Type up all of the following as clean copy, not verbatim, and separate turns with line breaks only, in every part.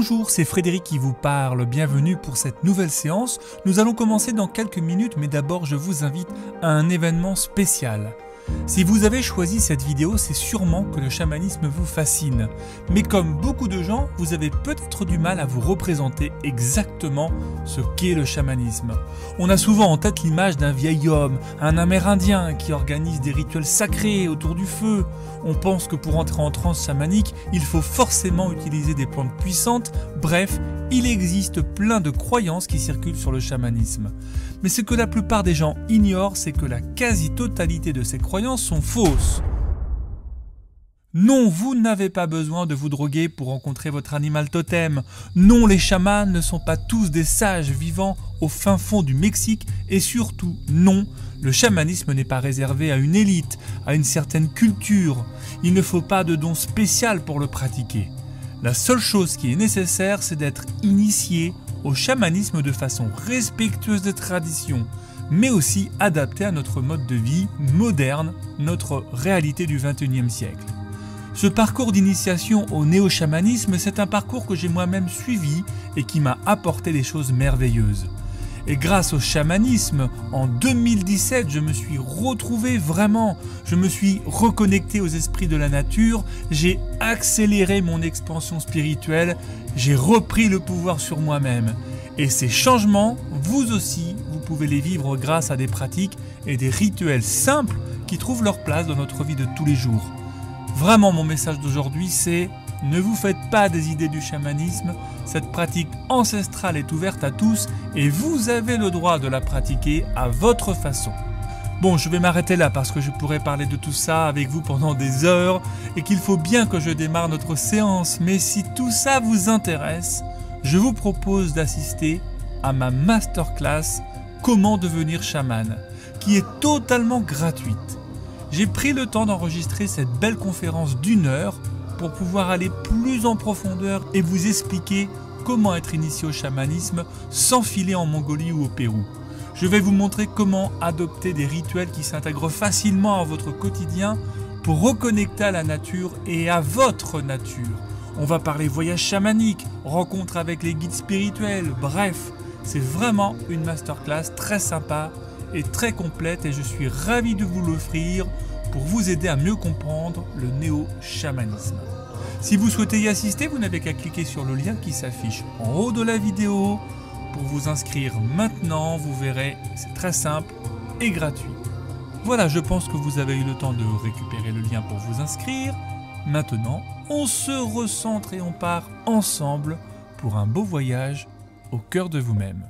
Bonjour, c'est Frédéric qui vous parle, bienvenue pour cette nouvelle séance. Nous allons commencer dans quelques minutes, mais d'abord je vous invite à un événement spécial. Si vous avez choisi cette vidéo, c'est sûrement que le chamanisme vous fascine. Mais comme beaucoup de gens, vous avez peut-être du mal à vous représenter exactement ce qu'est le chamanisme. On a souvent en tête l'image d'un vieil homme, un amérindien qui organise des rituels sacrés autour du feu. On pense que pour entrer en transe chamanique, il faut forcément utiliser des plantes puissantes. Bref, il existe plein de croyances qui circulent sur le chamanisme. Mais ce que la plupart des gens ignorent, c'est que la quasi-totalité de ces croyances sont fausses. Non, vous n'avez pas besoin de vous droguer pour rencontrer votre animal totem. Non, les chamans ne sont pas tous des sages vivant au fin fond du Mexique. Et surtout, non, le chamanisme n'est pas réservé à une élite, à une certaine culture. Il ne faut pas de don spécial pour le pratiquer. La seule chose qui est nécessaire, c'est d'être initié au chamanisme de façon respectueuse des traditions, mais aussi adaptée à notre mode de vie moderne, notre réalité du XXIe siècle. Ce parcours d'initiation au néo-chamanisme, c'est un parcours que j'ai moi-même suivi et qui m'a apporté des choses merveilleuses. Et grâce au chamanisme, en 2017, je me suis retrouvé vraiment, je me suis reconnecté aux esprits de la nature, j'ai accéléré mon expansion spirituelle, j'ai repris le pouvoir sur moi-même. Et ces changements, vous aussi, vous pouvez les vivre grâce à des pratiques et des rituels simples qui trouvent leur place dans notre vie de tous les jours. Vraiment, mon message d'aujourd'hui, c'est ne vous faites pas des idées du chamanisme, cette pratique ancestrale est ouverte à tous et vous avez le droit de la pratiquer à votre façon. Bon, je vais m'arrêter là parce que je pourrais parler de tout ça avec vous pendant des heures et qu'il faut bien que je démarre notre séance. Mais si tout ça vous intéresse, je vous propose d'assister à ma masterclass « Comment devenir chaman » qui est totalement gratuite. J'ai pris le temps d'enregistrer cette belle conférence d'1 heure pour pouvoir aller plus en profondeur et vous expliquer comment être initié au chamanisme sans filer en Mongolie ou au Pérou. Je vais vous montrer comment adopter des rituels qui s'intègrent facilement à votre quotidien pour reconnecter à la nature et à votre nature. On va parler voyage chamanique, rencontre avec les guides spirituels, bref, c'est vraiment une masterclass très sympa et très complète et je suis ravi de vous l'offrir pour vous aider à mieux comprendre le néo-chamanisme. Si vous souhaitez y assister, vous n'avez qu'à cliquer sur le lien qui s'affiche en haut de la vidéo pour vous inscrire maintenant. Vous verrez, c'est très simple et gratuit. Voilà, je pense que vous avez eu le temps de récupérer le lien pour vous inscrire. Maintenant, on se recentre et on part ensemble pour un beau voyage au cœur de vous-même.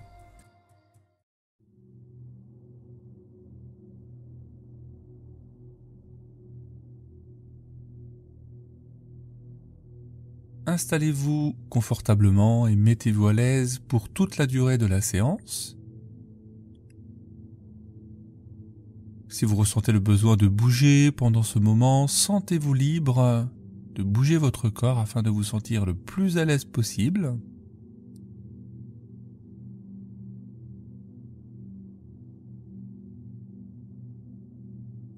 Installez-vous confortablement et mettez-vous à l'aise pour toute la durée de la séance. Si vous ressentez le besoin de bouger pendant ce moment, sentez-vous libre de bouger votre corps afin de vous sentir le plus à l'aise possible.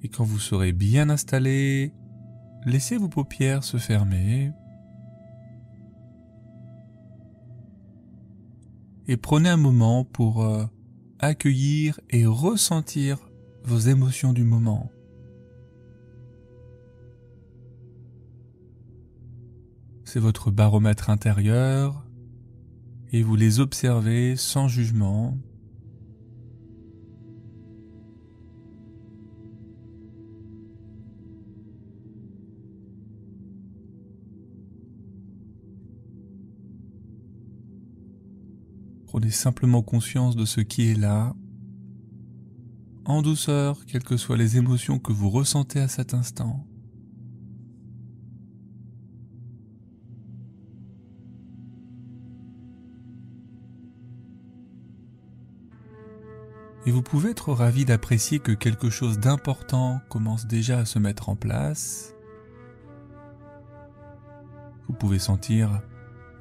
Et quand vous serez bien installé, laissez vos paupières se fermer. Et prenez un moment pour accueillir et ressentir vos émotions du moment. C'est votre baromètre intérieur et vous les observez sans jugement. Prenez simplement conscience de ce qui est là, en douceur, quelles que soient les émotions que vous ressentez à cet instant. Et vous pouvez être ravi d'apprécier que quelque chose d'important commence déjà à se mettre en place. Vous pouvez sentir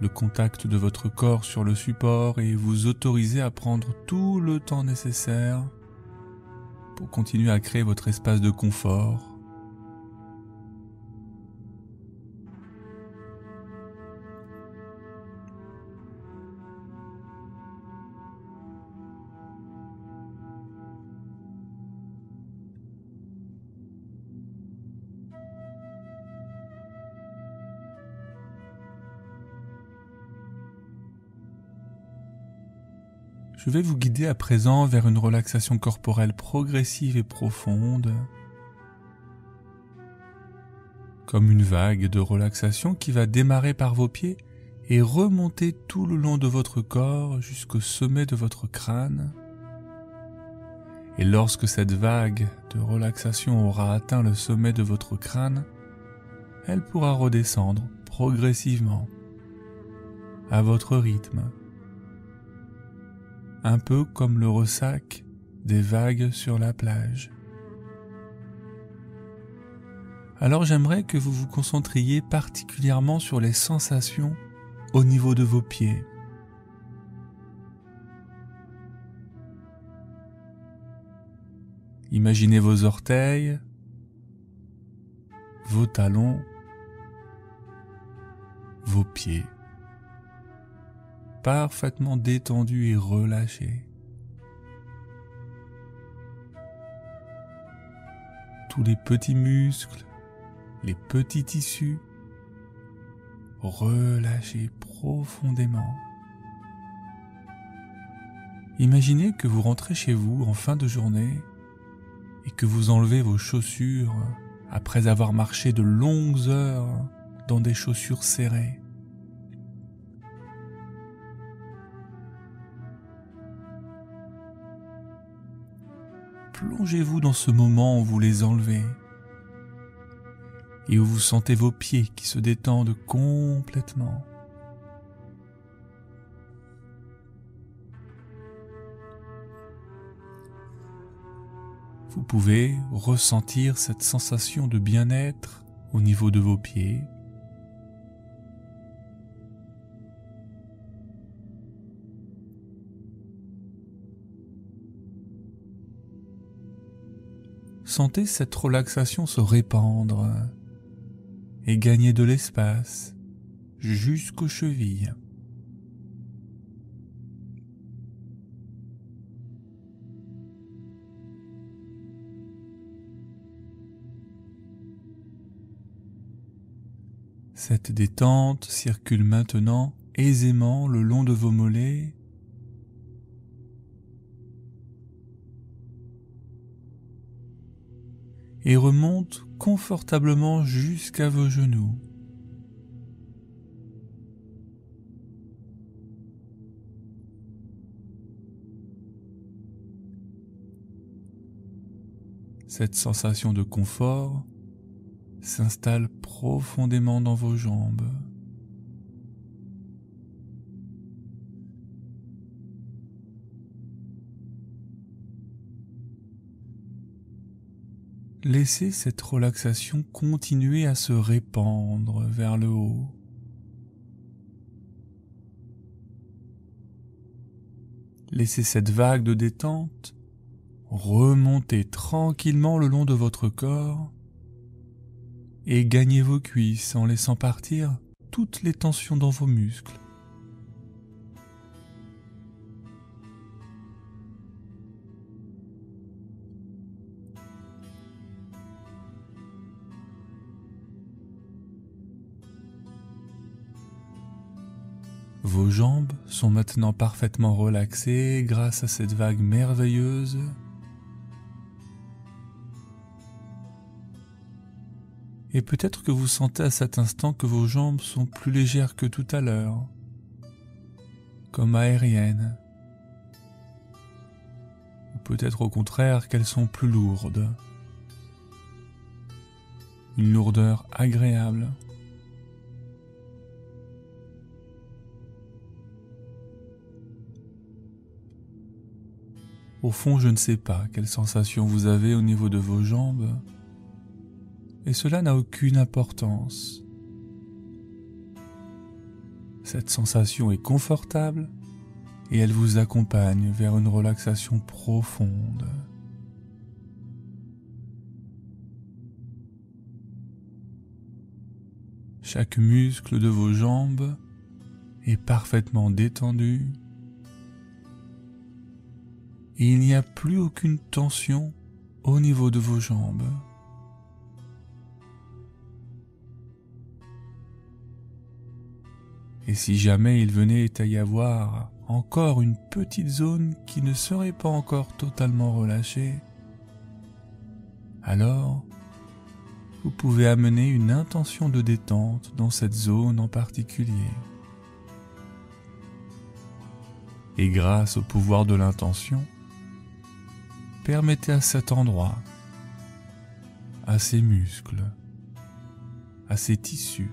le contact de votre corps sur le support et vous autoriser à prendre tout le temps nécessaire pour continuer à créer votre espace de confort. Je vais vous guider à présent vers une relaxation corporelle progressive et profonde, comme une vague de relaxation qui va démarrer par vos pieds et remonter tout le long de votre corps jusqu'au sommet de votre crâne. Et lorsque cette vague de relaxation aura atteint le sommet de votre crâne, elle pourra redescendre progressivement, à votre rythme, un peu comme le ressac des vagues sur la plage. Alors j'aimerais que vous vous concentriez particulièrement sur les sensations au niveau de vos pieds. Imaginez vos orteils, vos talons, vos pieds, parfaitement détendus et relâchés. Tous les petits muscles, les petits tissus, relâchés profondément. Imaginez que vous rentrez chez vous en fin de journée et que vous enlevez vos chaussures après avoir marché de longues heures dans des chaussures serrées. Plongez-vous dans ce moment où vous les enlevez et où vous sentez vos pieds qui se détendent complètement. Vous pouvez ressentir cette sensation de bien-être au niveau de vos pieds. Sentez cette relaxation se répandre et gagner de l'espace jusqu'aux chevilles. Cette détente circule maintenant aisément le long de vos mollets et remonte confortablement jusqu'à vos genoux. Cette sensation de confort s'installe profondément dans vos jambes. Laissez cette relaxation continuer à se répandre vers le haut. Laissez cette vague de détente remonter tranquillement le long de votre corps et gagnez vos cuisses en laissant partir toutes les tensions dans vos muscles. Vos jambes sont maintenant parfaitement relaxées grâce à cette vague merveilleuse. Et peut-être que vous sentez à cet instant que vos jambes sont plus légères que tout à l'heure, comme aériennes. Ou peut-être au contraire qu'elles sont plus lourdes. Une lourdeur agréable. Au fond, je ne sais pas quelle sensation vous avez au niveau de vos jambes, et cela n'a aucune importance. Cette sensation est confortable et elle vous accompagne vers une relaxation profonde. Chaque muscle de vos jambes est parfaitement détendu et il n'y a plus aucune tension au niveau de vos jambes. Et si jamais il venait à y avoir encore une petite zone qui ne serait pas encore totalement relâchée, alors vous pouvez amener une intention de détente dans cette zone en particulier. Et grâce au pouvoir de l'intention, permettez à cet endroit, à ses muscles, à ses tissus,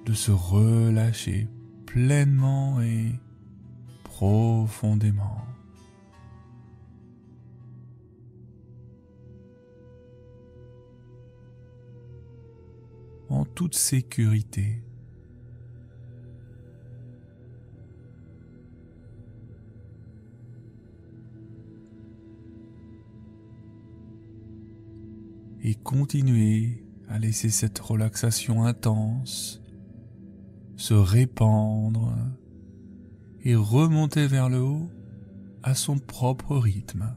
de se relâcher pleinement et profondément. En toute sécurité. Et continuez à laisser cette relaxation intense se répandre et remonter vers le haut à son propre rythme.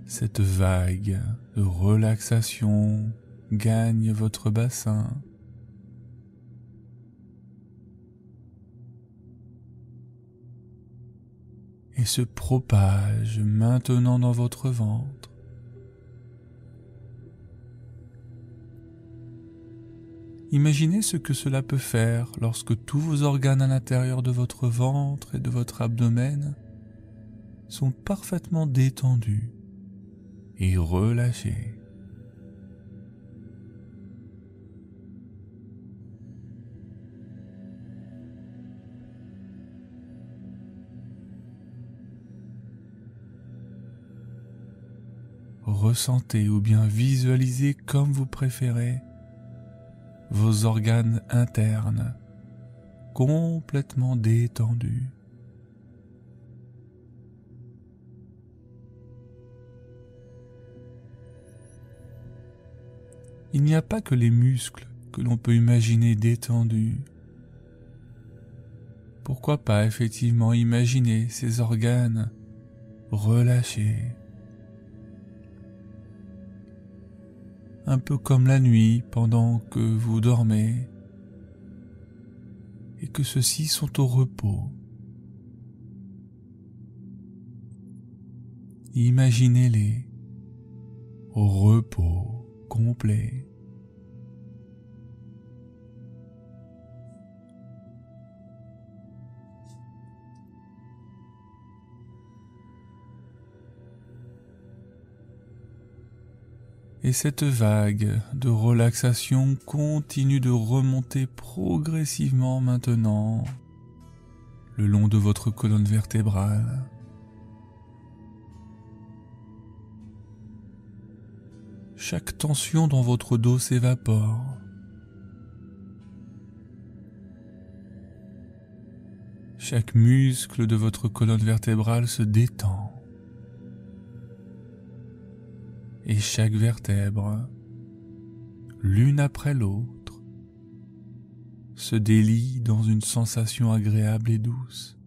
Cette vague de relaxation gagne votre bassin et se propage maintenant dans votre ventre. Imaginez ce que cela peut faire lorsque tous vos organes à l'intérieur de votre ventre et de votre abdomen sont parfaitement détendus et relâchés. Ressentez ou bien visualisez comme vous préférez vos organes internes complètement détendus. Il n'y a pas que les muscles que l'on peut imaginer détendus. Pourquoi pas effectivement imaginer ces organes relâchés? Un peu comme la nuit pendant que vous dormez et que ceux-ci sont au repos. Imaginez-les au repos complet. Et cette vague de relaxation continue de remonter progressivement maintenant le long de votre colonne vertébrale. Chaque tension dans votre dos s'évapore. Chaque muscle de votre colonne vertébrale se détend. Et chaque vertèbre, l'une après l'autre, se délie dans une sensation agréable et douce.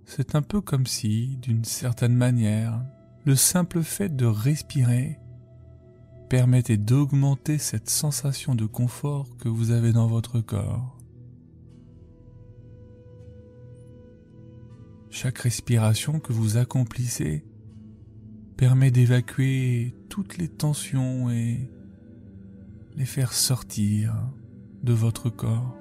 C'est un peu comme si, d'une certaine manière, le simple fait de respirer permettait d'augmenter cette sensation de confort que vous avez dans votre corps. Chaque respiration que vous accomplissez permet d'évacuer toutes les tensions et les faire sortir de votre corps.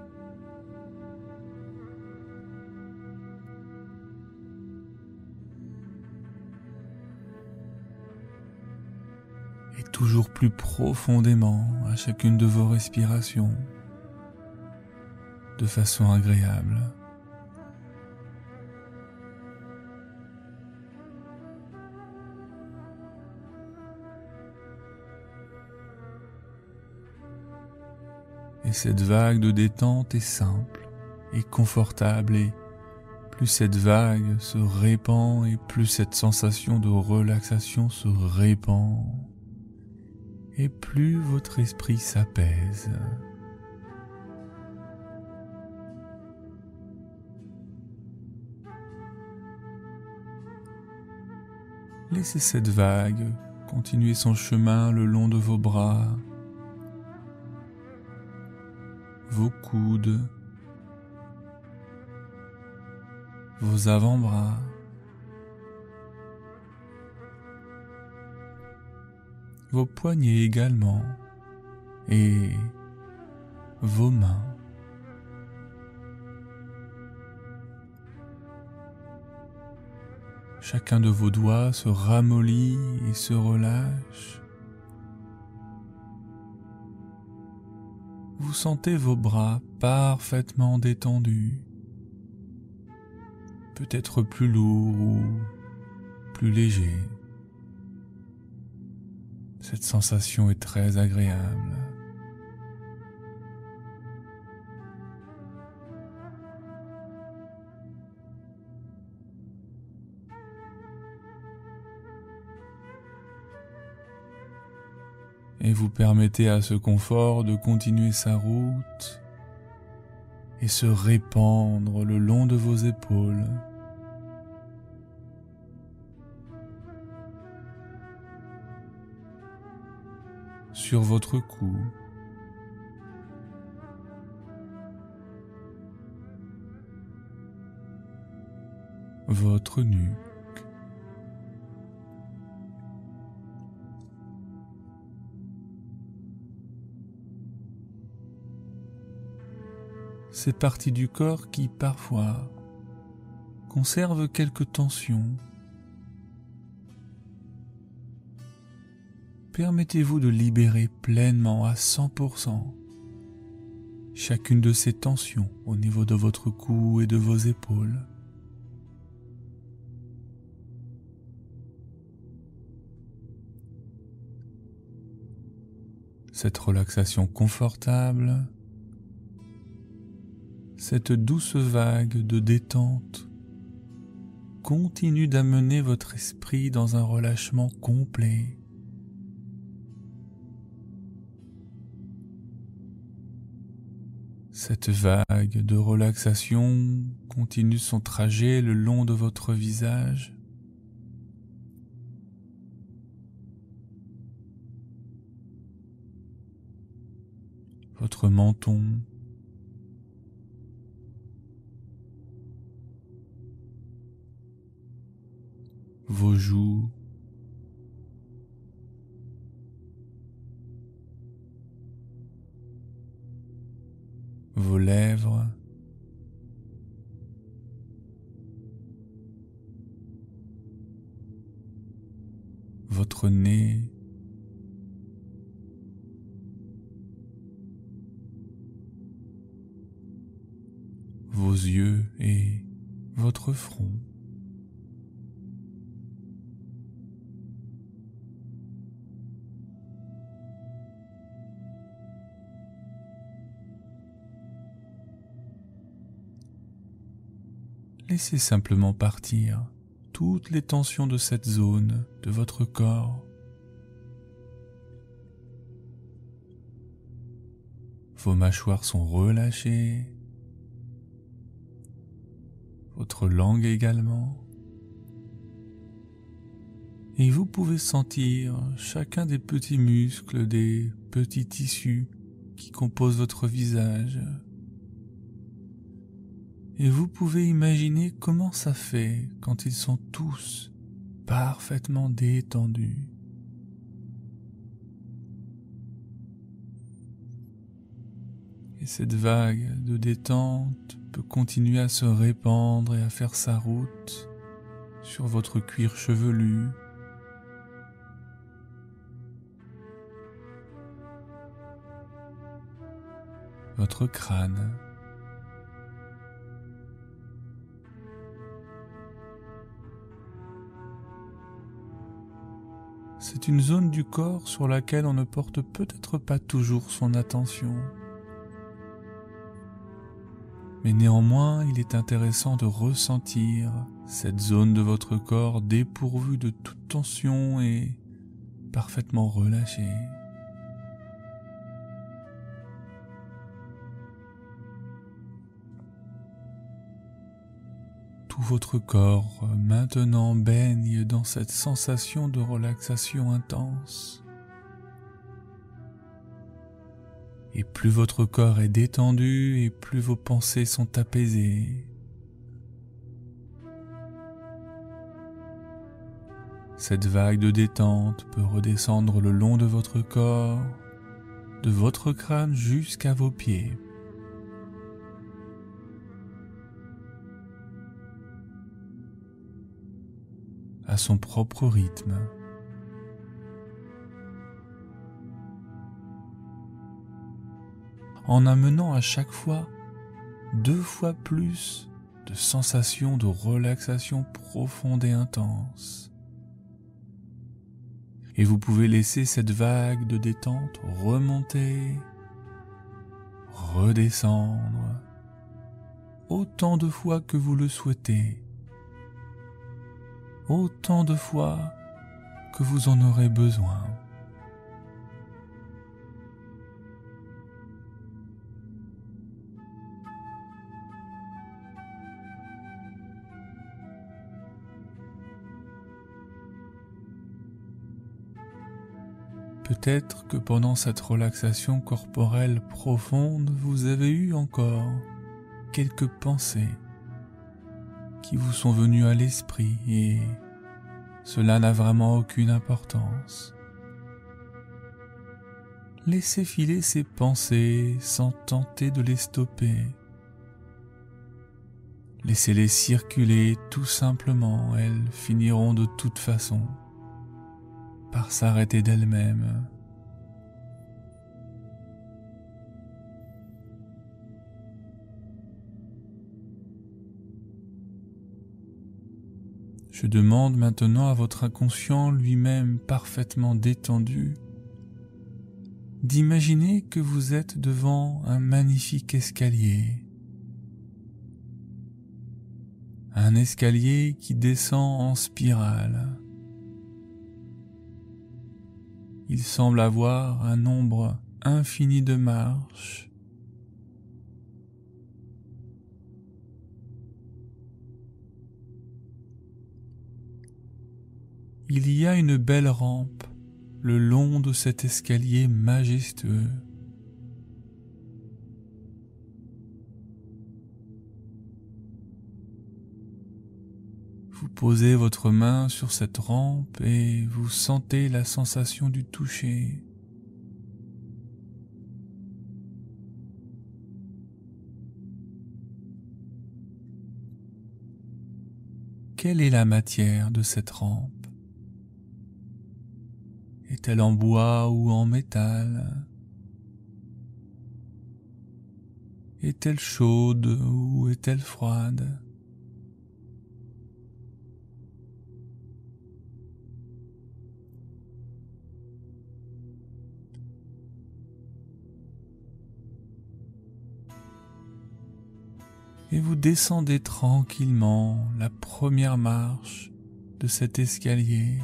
Et toujours plus profondément à chacune de vos respirations, de façon agréable. Et cette vague de détente est simple et confortable, et plus cette vague se répand et plus cette sensation de relaxation se répand, et plus votre esprit s'apaise. Laissez cette vague continuer son chemin le long de vos bras, vos coudes, vos avant-bras, vos poignets également, et vos mains. Chacun de vos doigts se ramollit et se relâche. Vous sentez vos bras parfaitement détendus, peut-être plus lourds ou plus légers. Cette sensation est très agréable. Et vous permettez à ce confort de continuer sa route et se répandre le long de vos épaules. Sur votre cou, votre nuque, ces parties du corps qui parfois conservent quelques tensions. Permettez-vous de libérer pleinement à 100% chacune de ces tensions au niveau de votre cou et de vos épaules. Cette relaxation confortable, cette douce vague de détente continue d'amener votre esprit dans un relâchement complet. Cette vague de relaxation continue son trajet le long de votre visage. Votre menton, vos joues, vos lèvres, votre nez, vos yeux et votre front. Laissez simplement partir toutes les tensions de cette zone de votre corps. Vos mâchoires sont relâchées, votre langue également. Et vous pouvez sentir chacun des petits muscles, des petits tissus qui composent votre visage. Et vous pouvez imaginer comment ça fait quand ils sont tous parfaitement détendus. Et cette vague de détente peut continuer à se répandre et à faire sa route sur votre cuir chevelu, votre crâne, c'est une zone du corps sur laquelle on ne porte peut-être pas toujours son attention. Mais néanmoins, il est intéressant de ressentir cette zone de votre corps dépourvue de toute tension et parfaitement relâchée. Tout votre corps maintenant baigne dans cette sensation de relaxation intense. Et plus votre corps est détendu et plus vos pensées sont apaisées. Cette vague de détente peut redescendre le long de votre corps, de votre crâne jusqu'à vos pieds. À son propre rythme. En amenant à chaque fois 2 fois plus de sensations de relaxation profonde et intense. Et vous pouvez laisser cette vague de détente remonter, redescendre, autant de fois que vous le souhaitez, autant de fois que vous en aurez besoin. Peut-être que pendant cette relaxation corporelle profonde, vous avez eu encore quelques pensées qui vous sont venues à l'esprit et cela n'a vraiment aucune importance. Laissez filer ces pensées sans tenter de les stopper. Laissez-les circuler tout simplement, elles finiront de toute façon par s'arrêter d'elle-même. Je demande maintenant à votre inconscient lui-même parfaitement détendu d'imaginer que vous êtes devant un magnifique escalier. Un escalier qui descend en spirale. Il semble avoir un nombre infini de marches. Il y a une belle rampe le long de cet escalier majestueux. Vous posez votre main sur cette rampe et vous sentez la sensation du toucher. Quelle est la matière de cette rampe? Est-elle en bois ou en métal? Est-elle chaude ou est-elle froide? Et vous descendez tranquillement la première marche de cet escalier.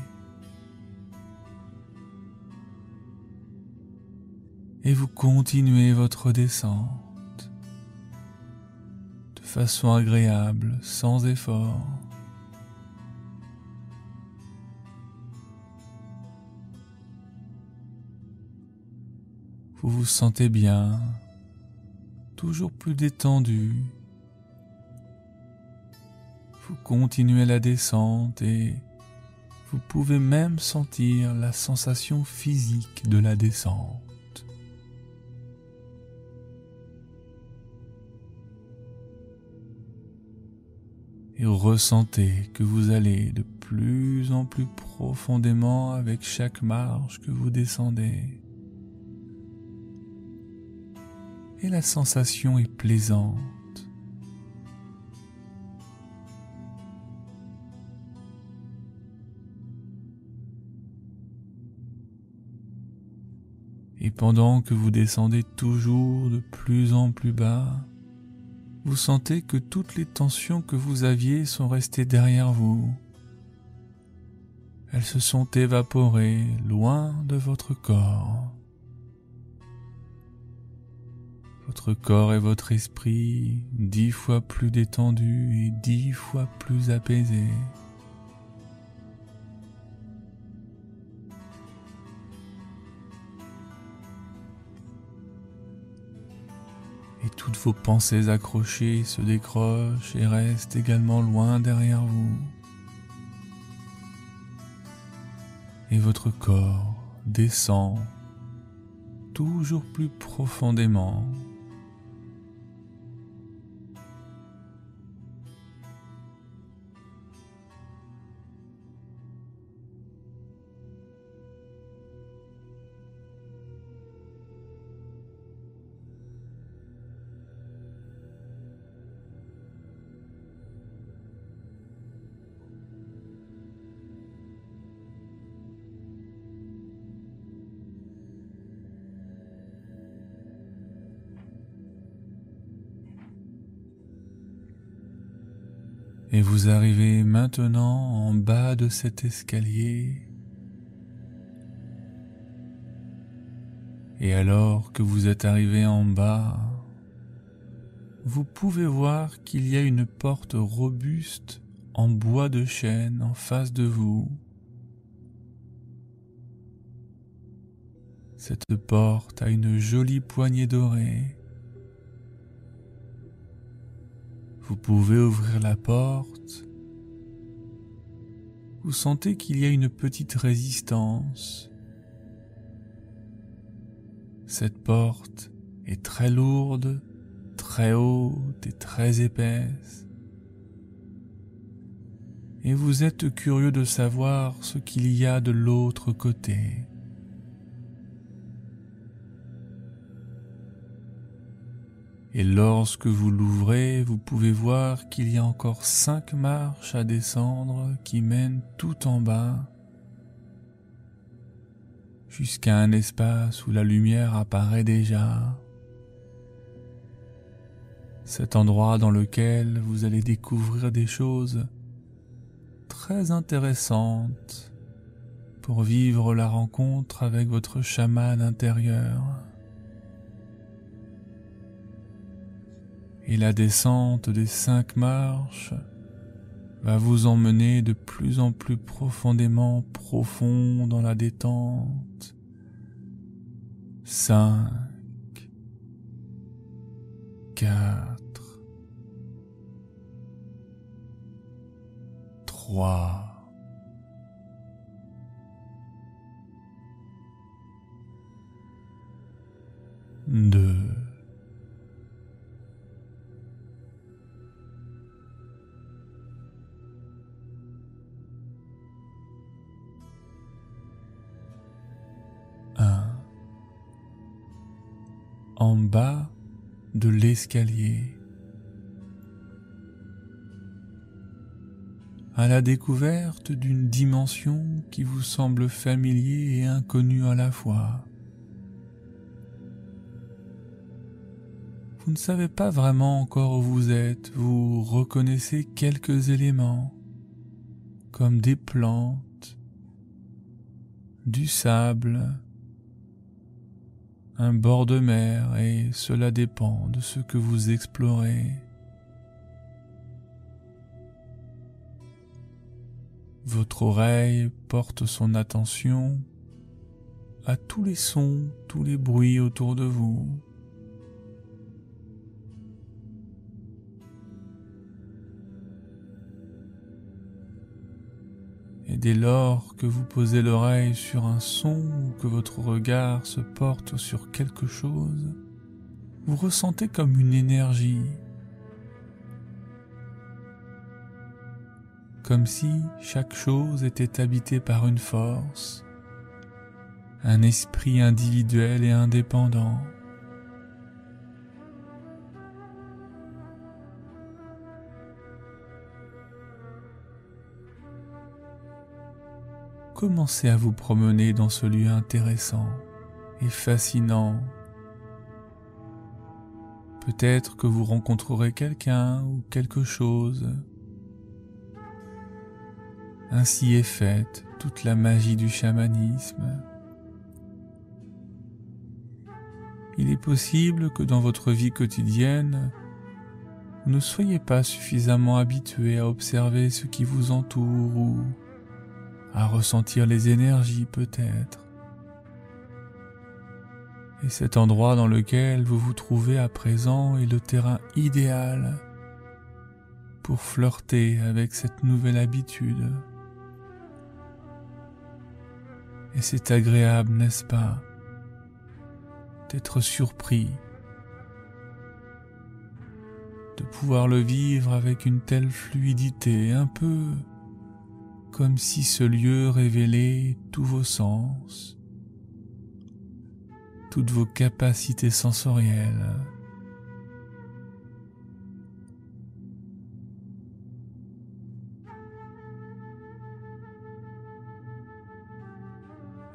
Et vous continuez votre descente de façon agréable, sans effort. Vous vous sentez bien, toujours plus détendu. Vous continuez la descente et vous pouvez même sentir la sensation physique de la descente. Et ressentez que vous allez de plus en plus profondément avec chaque marche que vous descendez. Et la sensation est plaisante. Et pendant que vous descendez toujours de plus en plus bas, vous sentez que toutes les tensions que vous aviez sont restées derrière vous. Elles se sont évaporées loin de votre corps. votre corps et votre esprit 10 fois plus détendus et 10 fois plus apaisés. Et toutes vos pensées accrochées se décrochent et restent également loin derrière vous. Et votre corps descend toujours plus profondément. Et vous arrivez maintenant en bas de cet escalier. Et alors que vous êtes arrivé en bas, vous pouvez voir qu'il y a une porte robuste en bois de chêne en face de vous. Cette porte a une jolie poignée dorée. Vous pouvez ouvrir la porte. Vous sentez qu'il y a une petite résistance. Cette porte est très lourde, très haute et très épaisse. Et vous êtes curieux de savoir ce qu'il y a de l'autre côté. Et lorsque vous l'ouvrez, vous pouvez voir qu'il y a encore 5 marches à descendre qui mènent tout en bas, jusqu'à un espace où la lumière apparaît déjà. Cet endroit dans lequel vous allez découvrir des choses très intéressantes pour vivre la rencontre avec votre chaman intérieur. Et la descente des 5 marches va vous emmener de plus en plus profond dans la détente. 5, 4, 3, 2, 1. En bas de l'escalier, à la découverte d'une dimension qui vous semble familière et inconnue à la fois. Vous ne savez pas vraiment encore où vous êtes, vous reconnaissez quelques éléments, comme des plantes, du sable, un bord de mer, et cela dépend de ce que vous explorez. Votre oreille porte son attention à tous les sons, tous les bruits autour de vous. Et dès lors que vous posez l'oreille sur un son ou que votre regard se porte sur quelque chose, vous ressentez comme une énergie, comme si chaque chose était habitée par une force, un esprit individuel et indépendant. Commencez à vous promener dans ce lieu intéressant et fascinant. Peut-être que vous rencontrerez quelqu'un ou quelque chose. Ainsi est faite toute la magie du chamanisme. Il est possible que dans votre vie quotidienne, vous ne soyez pas suffisamment habitué à observer ce qui vous entoure ou à ressentir les énergies peut-être. Et cet endroit dans lequel vous vous trouvez à présent est le terrain idéal pour flirter avec cette nouvelle habitude. Et c'est agréable, n'est-ce pas, d'être surpris, de pouvoir le vivre avec une telle fluidité, un peu comme si ce lieu révélait tous vos sens, toutes vos capacités sensorielles.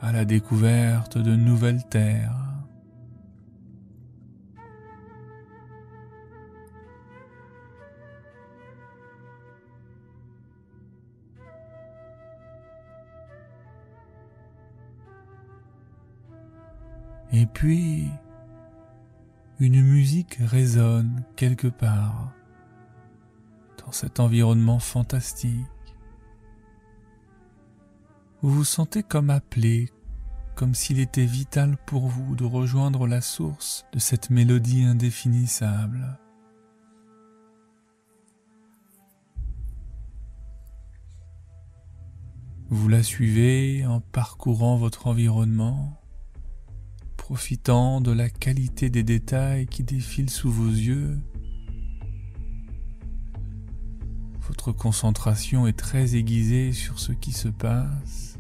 À la découverte de nouvelles terres. Et puis, une musique résonne quelque part dans cet environnement fantastique. Vous vous sentez comme appelé, comme s'il était vital pour vous de rejoindre la source de cette mélodie indéfinissable. Vous la suivez en parcourant votre environnement, profitant de la qualité des détails qui défilent sous vos yeux. Votre concentration est très aiguisée sur ce qui se passe.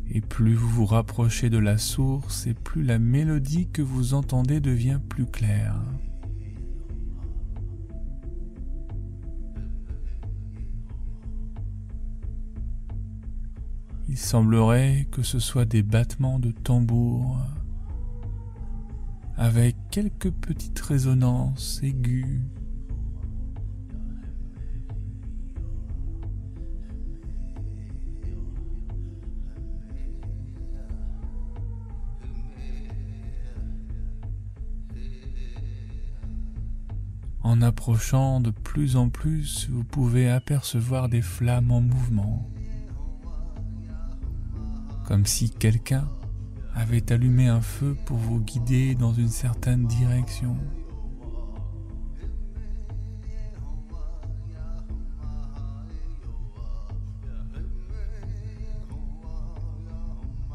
Et plus vous vous rapprochez de la source, et plus la mélodie que vous entendez devient plus claire. Il semblerait que ce soit des battements de tambour, avec quelques petites résonances aiguës. En approchant de plus en plus, vous pouvez apercevoir des flammes en mouvement, comme si quelqu'un avait allumé un feu pour vous guider dans une certaine direction.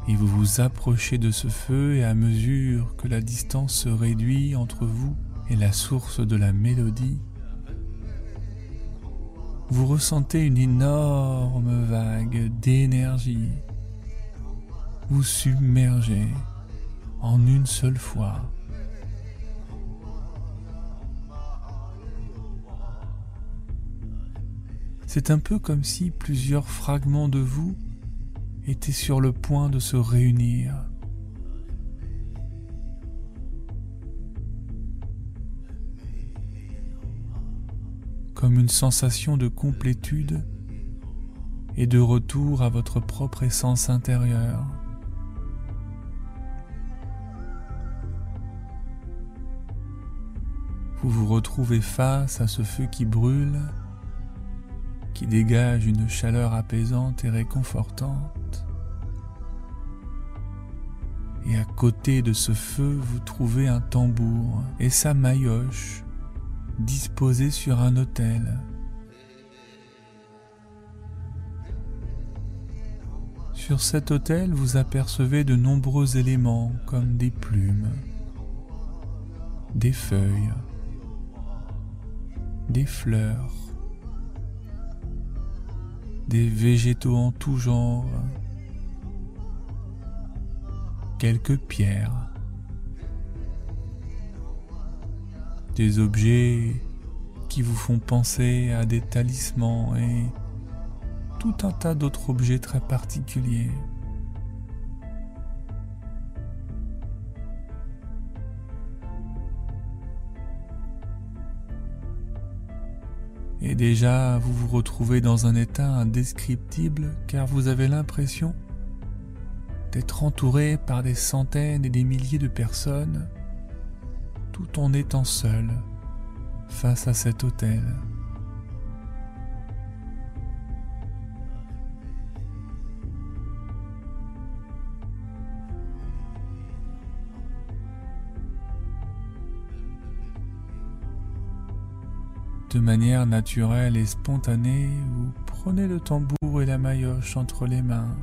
Et vous vous approchez de ce feu et à mesure que la distance se réduit entre vous et la source de la mélodie, vous ressentez une énorme vague d'énergie vous submerger en une seule fois. C'est un peu comme si plusieurs fragments de vous étaient sur le point de se réunir. Comme une sensation de complétude et de retour à votre propre essence intérieure. Vous vous retrouvez face à ce feu qui brûle, qui dégage une chaleur apaisante et réconfortante. Et à côté de ce feu, vous trouvez un tambour et sa maillotche disposée sur un autel. Sur cet autel, vous apercevez de nombreux éléments comme des plumes, des feuilles, des fleurs, des végétaux en tout genre, quelques pierres, des objets qui vous font penser à des talismans et tout un tas d'autres objets très particuliers. Et déjà, vous vous retrouvez dans un état indescriptible car vous avez l'impression d'être entouré par des centaines et des milliers de personnes, tout en étant seul face à cet autel. De manière naturelle et spontanée, vous prenez le tambour et la maillotche entre les mains.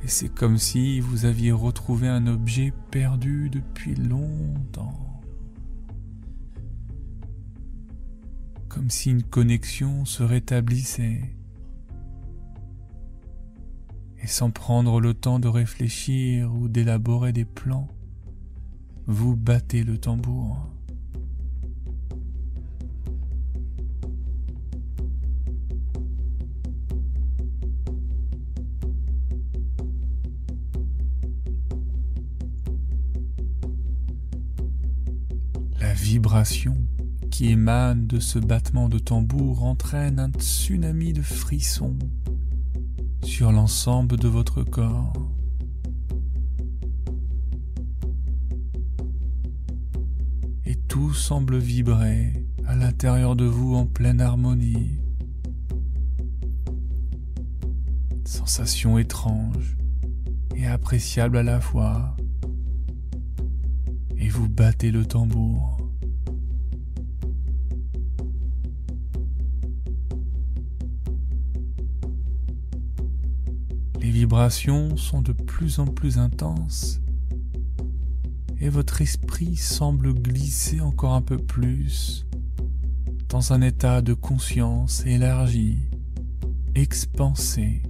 Et c'est comme si vous aviez retrouvé un objet perdu depuis longtemps. Comme si une connexion se rétablissait. Et sans prendre le temps de réfléchir ou d'élaborer des plans, vous battez le tambour. La vibration qui émane de ce battement de tambour entraîne un tsunami de frissons sur l'ensemble de votre corps. Et tout semble vibrer à l'intérieur de vous en pleine harmonie. Sensation étrange et appréciable à la fois. Et vous battez le tambour. Les vibrations sont de plus en plus intenses et votre esprit semble glisser encore un peu plus dans un état de conscience élargi, expansé.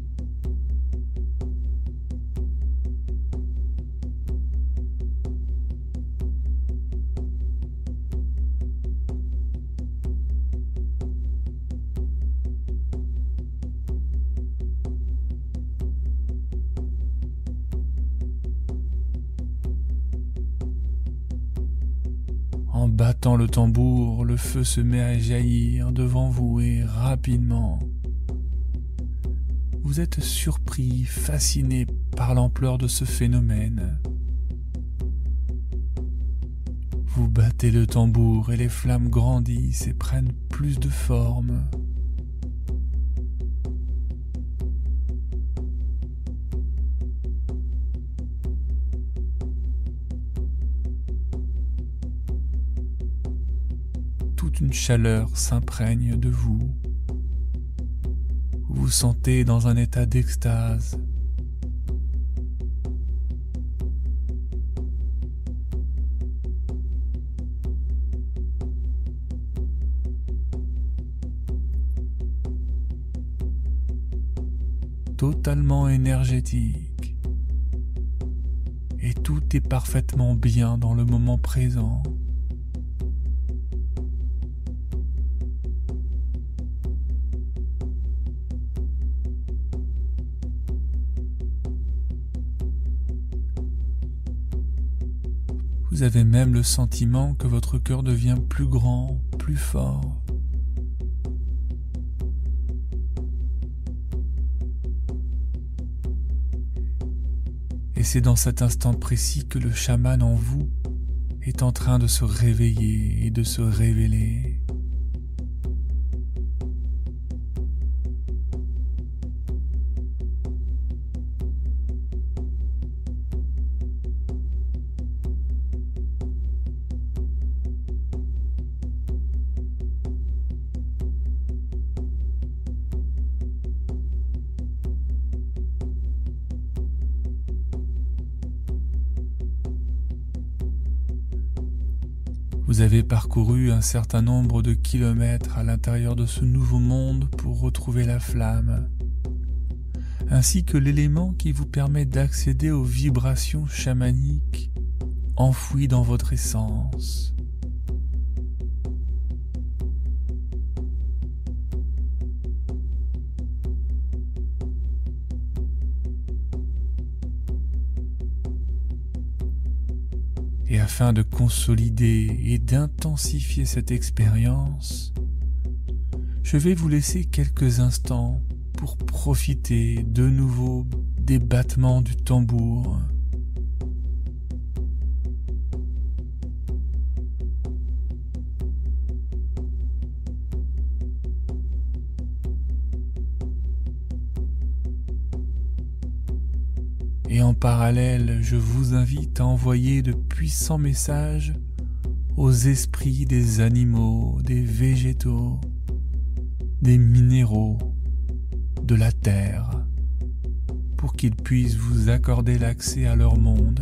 En battant le tambour, le feu se met à jaillir devant vous et rapidement. Vous êtes surpris, fasciné par l'ampleur de ce phénomène. Vous battez le tambour et les flammes grandissent et prennent plus de forme. Toute une chaleur s'imprègne de vous. Vous vous sentez dans un état d'extase. Totalement énergétique. Et tout est parfaitement bien dans le moment présent. Vous avez même le sentiment que votre cœur devient plus grand, plus fort. Et c'est dans cet instant précis que le chaman en vous est en train de se réveiller et de se révéler. Vous avez parcouru un certain nombre de kilomètres à l'intérieur de ce nouveau monde pour retrouver la flamme, ainsi que l'élément qui vous permet d'accéder aux vibrations chamaniques enfouies dans votre essence. Et afin de consolider et d'intensifier cette expérience, je vais vous laisser quelques instants pour profiter de nouveau des battements du tambour. Et en parallèle, je vous invite à envoyer de puissants messages aux esprits des animaux, des végétaux, des minéraux, de la terre, pour qu'ils puissent vous accorder l'accès à leur monde.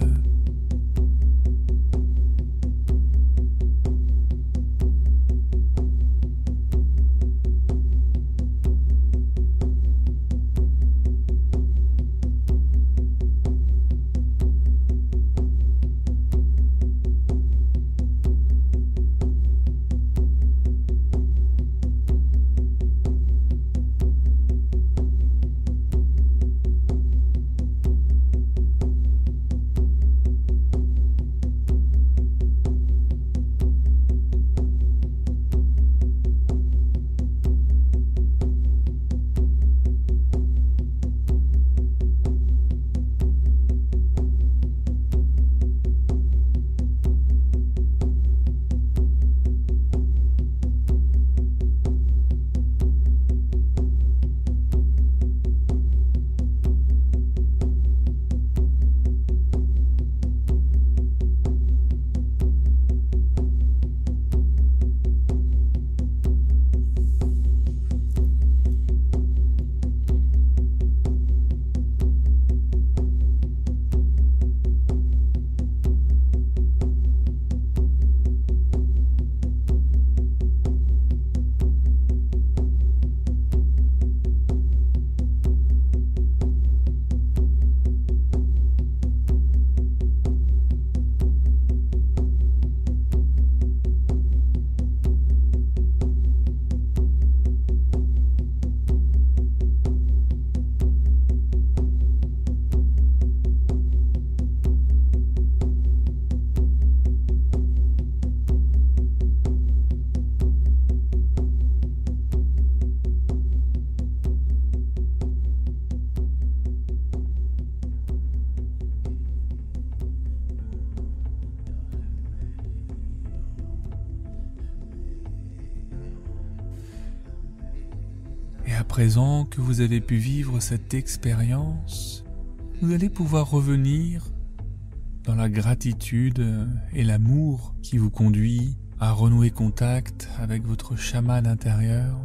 À présent que vous avez pu vivre cette expérience, vous allez pouvoir revenir dans la gratitude et l'amour qui vous conduit à renouer contact avec votre chaman intérieur.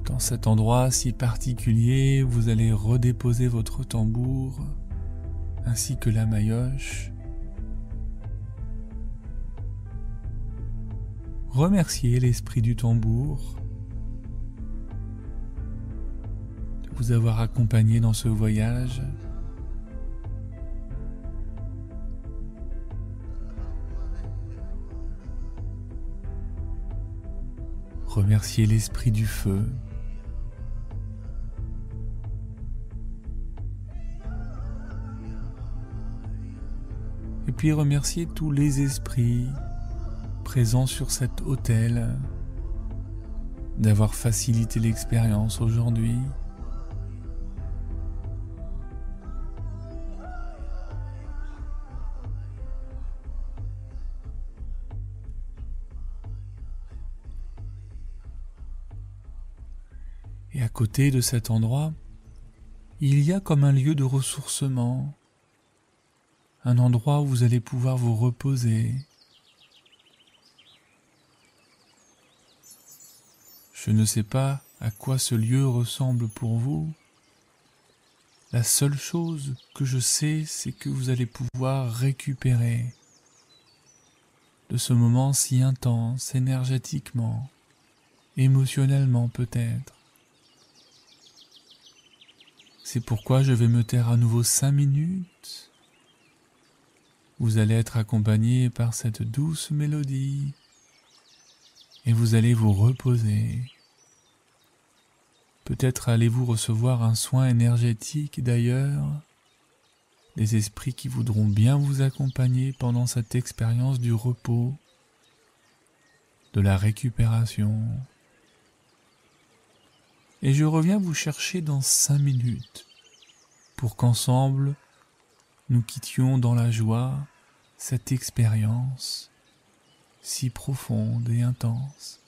Dans cet endroit si particulier, vous allez redéposer votre tambour ainsi que la maillotche. Remerciez l'esprit du tambour de vous avoir accompagné dans ce voyage. Remerciez l'esprit du feu. Et puis remerciez tous les esprits présents sur cet autel d'avoir facilité l'expérience aujourd'hui. Et à côté de cet endroit, il y a comme un lieu de ressourcement, un endroit où vous allez pouvoir vous reposer. Je ne sais pas à quoi ce lieu ressemble pour vous. La seule chose que je sais, c'est que vous allez pouvoir récupérer de ce moment si intense, énergétiquement, émotionnellement peut-être. C'est pourquoi je vais me taire à nouveau 5 minutes. Vous allez être accompagné par cette douce mélodie. Et vous allez vous reposer. Peut-être allez-vous recevoir un soin énergétique d'ailleurs, des esprits qui voudront bien vous accompagner pendant cette expérience du repos, de la récupération. et je reviens vous chercher dans 5 minutes pour qu'ensemble nous quittions dans la joie cette expérience si profonde et intense.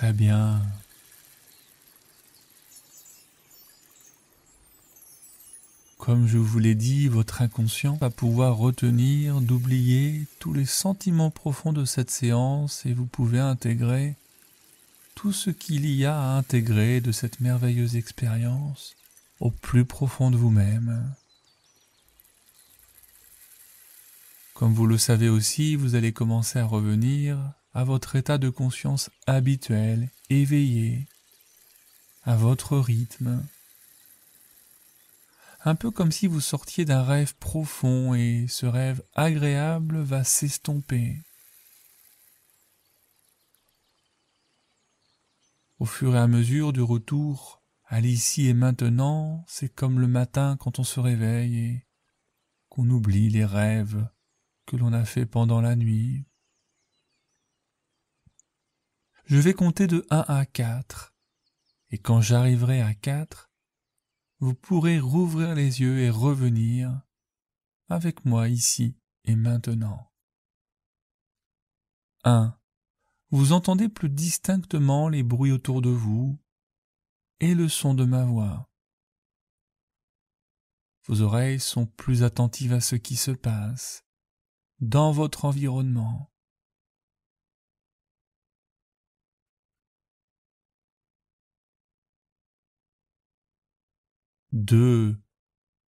Très bien. Comme je vous l'ai dit, votre inconscient va pouvoir retenir, d'oublier tous les sentiments profonds de cette séance et vous pouvez intégrer tout ce qu'il y a à intégrer de cette merveilleuse expérience au plus profond de vous-même. Comme vous le savez aussi, vous allez commencer à revenir à votre état de conscience habituel, éveillé, à votre rythme. Un peu comme si vous sortiez d'un rêve profond et ce rêve agréable va s'estomper. Au fur et à mesure du retour à l'ici et maintenant, c'est comme le matin quand on se réveille et qu'on oublie les rêves que l'on a fait pendant la nuit. Je vais compter de 1 à 4, et quand j'arriverai à 4, vous pourrez rouvrir les yeux et revenir avec moi ici et maintenant. 1. Vous entendez plus distinctement les bruits autour de vous et le son de ma voix. Vos oreilles sont plus attentives à ce qui se passe dans votre environnement. 2.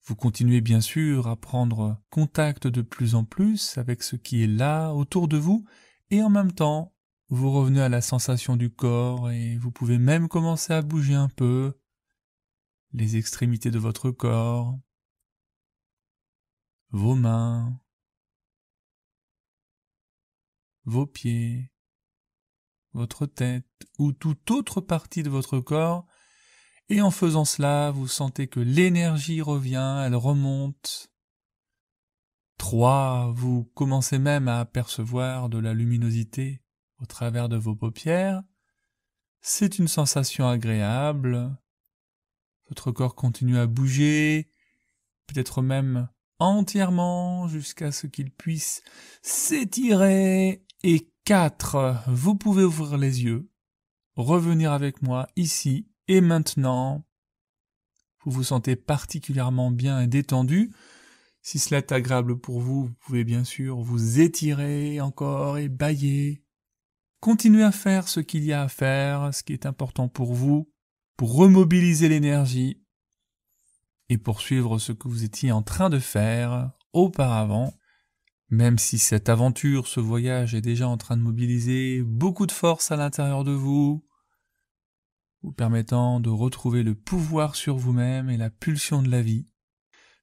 Vous continuez bien sûr à prendre contact de plus en plus avec ce qui est là autour de vous et en même temps, vous revenez à la sensation du corps et vous pouvez même commencer à bouger un peu les extrémités de votre corps, vos mains, vos pieds, votre tête ou toute autre partie de votre corps. Et en faisant cela, vous sentez que l'énergie revient, elle remonte. 3. Vous commencez même à apercevoir de la luminosité au travers de vos paupières. C'est une sensation agréable. Votre corps continue à bouger, peut-être même entièrement jusqu'à ce qu'il puisse s'étirer. Et 4. Vous pouvez ouvrir les yeux, revenir avec moi ici. Et maintenant, vous vous sentez particulièrement bien et détendu. Si cela est agréable pour vous, vous pouvez bien sûr vous étirer encore et bâiller. Continuez à faire ce qu'il y a à faire, ce qui est important pour vous, pour remobiliser l'énergie et poursuivre ce que vous étiez en train de faire auparavant. Même si cette aventure, ce voyage est déjà en train de mobiliser beaucoup de force à l'intérieur de vous, vous permettant de retrouver le pouvoir sur vous-même et la pulsion de la vie.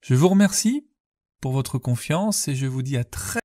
Je vous remercie pour votre confiance et je vous dis à très